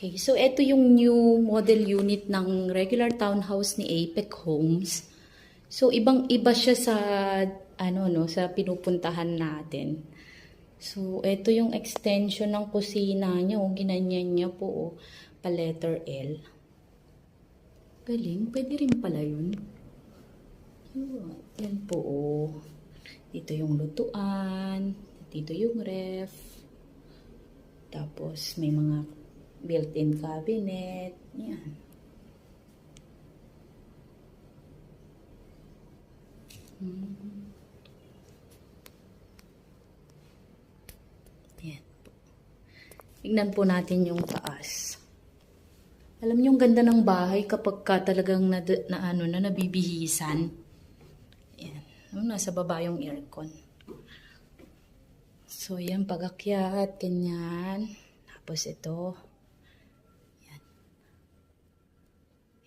Okay, so ito yung new model unit ng regular townhouse ni Apex Homes. So ibang-iba siya sa sa pinupuntahan natin. So ito yung extension ng kusina niya, ginanyan niya po, pa letter L. Galing, pwede rin pala yun. Yan po, Dito yung lutuan, dito yung ref. Tapos may mga built-in cabinet. Yan. Yan po. Tignan po natin yung taas. Alam niyo, yung ganda ng bahay kapag ka talagang nabibihisan. Yan. Nasa baba yung aircon. So, yan, pag-akyat, ganyan. Tapos ito. Yan.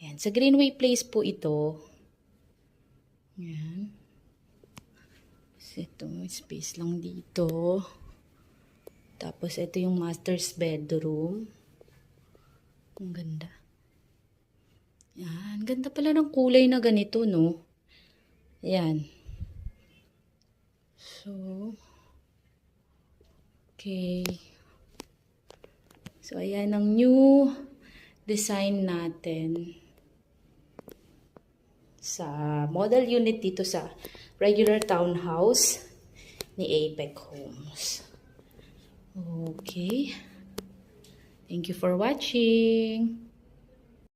Yan. Sa Greenway Place po ito. Yan. Tapos ito, space lang dito. Tapos ito yung master's bedroom. Ang ganda. Yan. Ganda pala ng kulay na ganito, no? Yan. So, okay. So, ayan ang new design natin sa model unit dito sa regular townhouse ni Apex Homes. Okay. Thank you for watching.